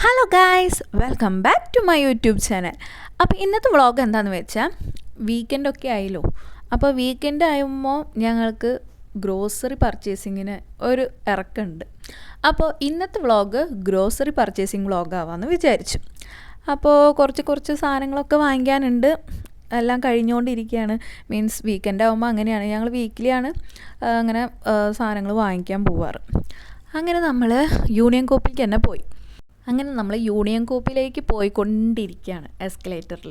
Hello guys, welcome back to my YouTube channel. അപ്പോൾ ഇന്നത്തെ vlog എന്താണെന്ന് വെച്ചാൽ വീക്കെൻഡൊക്കെ ആയല്ലോ. അപ്പോൾ വീക്കെൻഡ് ആകുമ്പോൾ ഞങ്ങൾക്ക് ഗ്രോസറി പർച്ചേസിങ്ങിന് ഒരു ഇറക്കമുണ്ട്. അപ്പോൾ ഇന്നത്തെ വ്ളോഗ് ഗ്രോസറി പർച്ചേസിങ് വ്ളോഗാവാമെന്ന് വിചാരിച്ചു. അപ്പോൾ കുറച്ച് സാധനങ്ങളൊക്കെ വാങ്ങിക്കാനുണ്ട്. എല്ലാം കഴിഞ്ഞുകൊണ്ടിരിക്കുകയാണ്. മീൻസ് വീക്കെൻഡ് ആകുമ്പോൾ അങ്ങനെയാണ്, ഞങ്ങൾ വീക്കിലിയാണ് അങ്ങനെ സാധനങ്ങൾ വാങ്ങിക്കാൻ പോവാറ്. അങ്ങനെ നമ്മൾ യൂണിയൻ കോപ്പിലേക്ക് തന്നെ പോയി. അങ്ങനെ നമ്മൾ യൂണിയൻ കോപ്പിലേക്ക് പോയിക്കൊണ്ടിരിക്കുകയാണ് എസ്കലേറ്ററിൽ.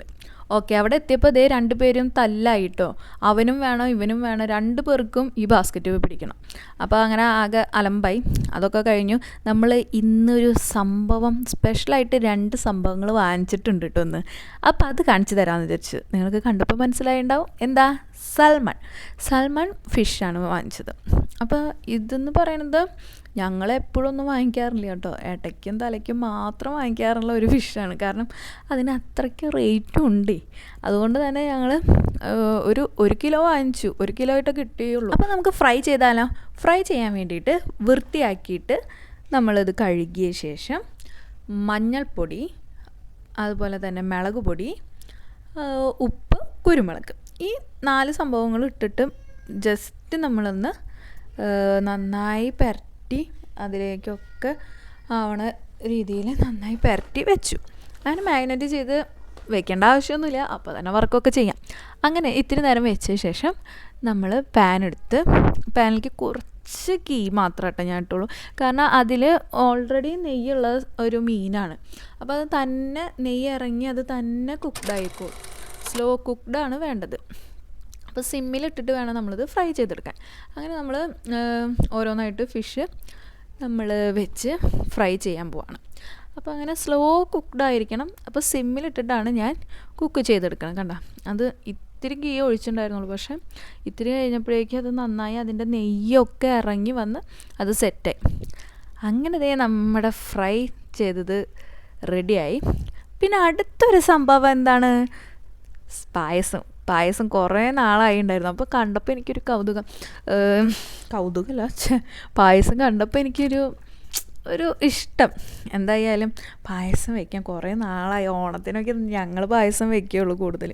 ഓക്കെ, അവിടെ എത്തിയപ്പോൾ ഇതേ രണ്ടുപേരും തല്ലായിട്ടോ. അവനും വേണം ഇവനും വേണം, രണ്ടു പേർക്കും ഈ ബാസ്ക്കറ്റ് പിടിക്കണം. അപ്പോൾ അങ്ങനെ ആകെ അലമ്പായി. അതൊക്കെ കഴിഞ്ഞു. നമ്മൾ ഇന്നൊരു സംഭവം സ്പെഷ്യലായിട്ട് 2 സംഭവങ്ങൾ വാങ്ങിച്ചിട്ടുണ്ട് കേട്ടോ ഒന്ന്. അപ്പോൾ അത് കാണിച്ചു തരാമെന്ന് വിചാരിച്ചു. നിങ്ങൾക്ക് കണ്ടപ്പോൾ മനസ്സിലായിട്ടുണ്ടാവും. എന്താ? സൽമൺ ഫിഷാണ് വാങ്ങിച്ചത്. അപ്പോൾ ഇതെന്ന് പറയണത് ഞങ്ങളെപ്പോഴൊന്നും വാങ്ങിക്കാറില്ല കേട്ടോ. ഇടയ്ക്കും തലയ്ക്കും മാത്രം വാങ്ങിക്കാറുള്ള ഒരു ഫിഷാണ്. കാരണം അതിന് അത്രയ്ക്ക് റേറ്റും ഉണ്ട്. അതുകൊണ്ട് തന്നെ ഞങ്ങൾ ഒരു കിലോ വാങ്ങിച്ചു. 1 കിലോ ആയിട്ട് കിട്ടിയുള്ളൂ. അപ്പോൾ നമുക്ക് ഫ്രൈ ചെയ്താലോ? ഫ്രൈ ചെയ്യാൻ വേണ്ടിയിട്ട് വൃത്തിയാക്കിയിട്ട് നമ്മളിത് കഴുകിയ ശേഷം മഞ്ഞൾപ്പൊടി, അതുപോലെ തന്നെ മുളക് പൊടി, ഉപ്പ്, കുരുമുളക്, ഈ 4 സംഭവങ്ങൾ ഇട്ടിട്ട് ജസ്റ്റ് നമ്മളൊന്ന് നന്നായി പുരട്ടി അതിലേക്കൊക്കെ ആവണ രീതിയിൽ നന്നായി പുരട്ടി വെച്ചു. അങ്ങനെ മാഗ്നേറ്റ് ചെയ്ത് വെക്കേണ്ട ആവശ്യമൊന്നുമില്ല, അപ്പോൾ തന്നെ വർക്കൊക്കെ ചെയ്യാം. അങ്ങനെ ഇത്തിരി നേരം വെച്ച ശേഷം നമ്മൾ പാനിലേക്ക് കുറച്ച് ഗീ മാത്രമായിട്ട് ഞാൻ ഇട്ടുള്ളൂ. കാരണം അതിൽ ഓൾറെഡി നെയ്യുള്ള ഒരു മീനാണ്. അപ്പോൾ അത് തന്നെ നെയ്യ് ഇറങ്ങി അത് തന്നെ കുക്ക്ഡായിക്കോളും. സ്ലോ കുക്ക്ഡാണ് വേണ്ടത്. അപ്പോൾ സിമ്മിലിട്ടിട്ട് വേണം നമ്മളിത് ഫ്രൈ ചെയ്തെടുക്കാൻ. അങ്ങനെ നമ്മൾ ഓരോന്നായിട്ട് ഫിഷ് നമ്മൾ വെച്ച് ഫ്രൈ ചെയ്യാൻ പോവാണ്. അപ്പോൾ അങ്ങനെ സ്ലോ കുക്ക്ഡായിരിക്കണം. അപ്പോൾ സിമ്മിലിട്ടിട്ടാണ് ഞാൻ കുക്ക് ചെയ്തെടുക്കണം. കണ്ട, അത് ഇത്തിരി ഗീ ഒഴിച്ചിട്ടുണ്ടായിരുന്നുള്ളൂ. പക്ഷേ ഇത്തിരി കഴിഞ്ഞപ്പോഴേക്കും അത് നന്നായി അതിൻ്റെ നെയ്യൊക്കെ ഇറങ്ങി വന്ന് അത് സെറ്റായി. അങ്ങനെ ദേ നമ്മുടെ ഫ്രൈ ചെയ്തത് റെഡിയായി. പിന്നെ അടുത്തൊരു സംഭവം എന്താണ്? പായസം കുറേ നാളായി ഉണ്ടായിരുന്നു. അപ്പോൾ കണ്ടപ്പോൾ എനിക്കൊരു കൗതുകമല്ല, പായസം കണ്ടപ്പോൾ എനിക്കൊരു ഇഷ്ടം. എന്തായാലും പായസം വയ്ക്കാൻ കുറേ നാളായി. ഓണത്തിനൊക്കെ ഞങ്ങൾ പായസം വയ്ക്കുകയുള്ളൂ കൂടുതൽ,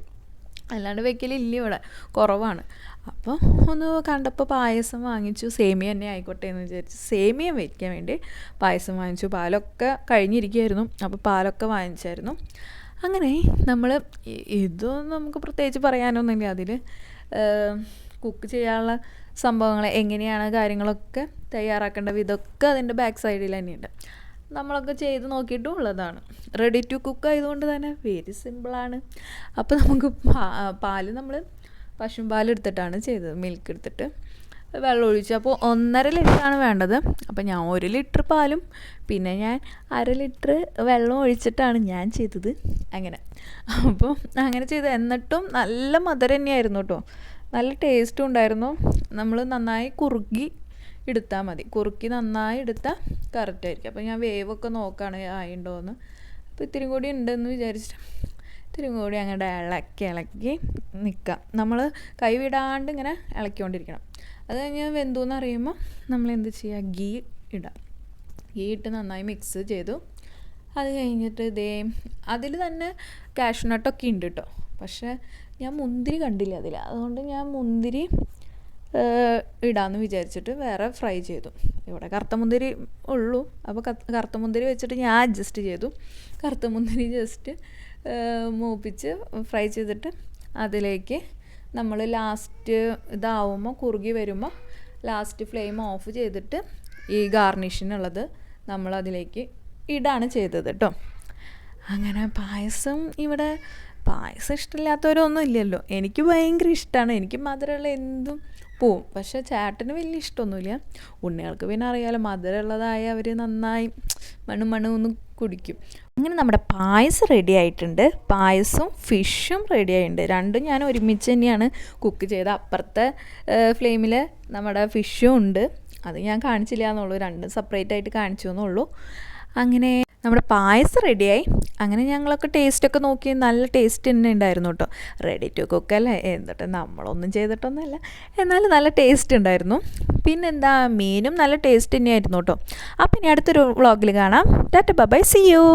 അല്ലാണ്ട് വയ്ക്കലില്ല, ഇവിടെ കുറവാണ്. അപ്പോൾ ഒന്ന് കണ്ടപ്പോൾ പായസം വാങ്ങിച്ചു. സേമിയ തന്നെ ആയിക്കോട്ടെ എന്ന് വിചാരിച്ചു സേമിയ വയ്ക്കാൻ വേണ്ടി പായസം വാങ്ങിച്ചു. പാലൊക്കെ കഴിഞ്ഞിരിക്കുകയായിരുന്നു, അപ്പോൾ പാലൊക്കെ വാങ്ങിച്ചായിരുന്നു. അങ്ങനെ നമ്മൾ ഇതൊന്നും നമുക്ക് പ്രത്യേകിച്ച് പറയാനൊന്നുമില്ല. അതിൽ കുക്ക് ചെയ്യാനുള്ള സംഭവങ്ങൾ എങ്ങനെയാണ് കാര്യങ്ങളൊക്കെ തയ്യാറാക്കേണ്ട വിധമൊക്കെ അതിൻ്റെ ബാക്ക് സൈഡിൽ തന്നെയുണ്ട്. നമ്മളൊക്കെ ചെയ്ത് നോക്കിയിട്ടും ഉള്ളതാണ്. റെഡി ടു കുക്ക് ആയതുകൊണ്ട് തന്നെ വെരി സിമ്പിളാണ്. അപ്പോൾ നമുക്ക് പാല് നമ്മൾ പശുമ്പാലെടുത്തിട്ടാണ് ചെയ്തത്. മിൽക്ക് എടുത്തിട്ട് വെള്ളം ഒഴിച്ചു. അപ്പോൾ 1.5 ലിറ്ററാണ് വേണ്ടത്. അപ്പോൾ ഞാൻ 1 ലിറ്റർ പാലും പിന്നെ ഞാൻ 1/2 ലിറ്റർ വെള്ളം ഒഴിച്ചിട്ടാണ് ഞാൻ ചെയ്തത്. അപ്പോൾ അങ്ങനെ ചെയ്ത്. എന്നിട്ടും നല്ല മധുരം തന്നെയായിരുന്നു കേട്ടോ. നല്ല ടേസ്റ്റും ഉണ്ടായിരുന്നു. നമ്മൾ നന്നായി കുറുക്കി എടുത്താൽ മതി. കുറുക്കി നന്നായി എടുത്താൽ കറക്റ്റായിരിക്കും. അപ്പോൾ ഞാൻ വേവൊക്കെ നോക്കുകയാണ് ആയിട്ടുണ്ടോയെന്ന്. അപ്പോൾ ഇത്തിരി കൂടി ഉണ്ടെന്ന് വിചാരിച്ചിട്ട് ഇത്തിരി കൂടി അങ്ങോട്ട് ഇളക്കി നിൽക്കാം. നമ്മൾ കൈ വിടാണ്ട് ഇങ്ങനെ ഇളക്കിക്കൊണ്ടിരിക്കണം. അത് കഴിഞ്ഞ് വെന്തൂന്ന് അറിയുമ്പോൾ നമ്മൾ എന്ത് ചെയ്യുക? ഗീ ഇട്ട് നന്നായി മിക്സ് ചെയ്തു. അത് കഴിഞ്ഞിട്ട് അതിൽ തന്നെ കാഷ്നട്ടൊക്കെ ഉണ്ട് കേട്ടോ. പക്ഷേ ഞാൻ മുന്തിരി കണ്ടില്ല അതിൽ, അതുകൊണ്ട് ഞാൻ മുന്തിരി ഇടാമെന്ന് വിചാരിച്ചിട്ട് വേറെ ഫ്രൈ ചെയ്തു. ഇവിടെ കറുത്ത മുന്തിരി ഉള്ളൂ, അപ്പോൾ കറുത്ത മുന്തിരി വെച്ചിട്ട് ഞാൻ അഡ്ജസ്റ്റ് ചെയ്തു. കറുത്ത മുന്തിരി ജസ്റ്റ് മൂപ്പിച്ച് ഫ്രൈ ചെയ്തിട്ട് അതിലേക്ക് നമ്മൾ ലാസ്റ്റ് ഇതാവുമ്പോൾ കുറുകി വരുമ്പോൾ ലാസ്റ്റ് ഫ്ലെയിം ഓഫ് ചെയ്തിട്ട് ഈ ഗാർണിഷിനുള്ളത് നമ്മൾ അതിലേക്ക് ഇടാണ് ചെയ്തത് കേട്ടോ. അങ്ങനെ പായസം ഇഷ്ടമില്ലാത്തവരൊന്നും ഇല്ലല്ലോ. എനിക്ക് ഭയങ്കര ഇഷ്ടമാണ്. എനിക്ക് മധുരമുള്ള എന്തും പോവും. പക്ഷേ ചേട്ടന് വലിയ ഇഷ്ടമൊന്നുമില്ല. ഉണ്ണികൾക്ക് പിന്നെ അറിയാമല്ലോ, മധുരമുള്ളതായ അവർ നന്നായി മണ്ണു കുടിക്കും. അങ്ങനെ നമ്മുടെ പായസം റെഡി ആയിട്ടുണ്ട്. പായസവും ഫിഷും റെഡി ആയിട്ടുണ്ട്. രണ്ടും ഞാൻ ഒരുമിച്ച് തന്നെയാണ് കുക്ക് ചെയ്തത്. അപ്പുറത്തെ ഫ്ലെയിമിൽ നമ്മുടെ ഫിഷും ഉണ്ട്. അത് ഞാൻ കാണിച്ചില്ല എന്നുള്ളൂ, രണ്ടും സെപ്പറേറ്റ് ആയിട്ട് കാണിച്ചു എന്നുള്ളൂ. അങ്ങനെ നമ്മുടെ പായസം റെഡിയായി. അങ്ങനെ ഞങ്ങളൊക്കെ ടേസ്റ്റൊക്കെ നോക്കി നല്ല ടേസ്റ്റ് തന്നെ ഉണ്ടായിരുന്നു കേട്ടോ. റെഡി ടു കുക്ക് അല്ലേ, എന്നിട്ട് നമ്മളൊന്നും ചെയ്തിട്ടൊന്നുമല്ല, എന്നാലും നല്ല ടേസ്റ്റ് ഉണ്ടായിരുന്നു. പിന്നെന്താ, മീനും നല്ല ടേസ്റ്റ് തന്നെയായിരുന്നു കേട്ടോ. അപ്പം ഇനി അടുത്തൊരു വ്ളോഗിൽ കാണാം. Tata bye, see U.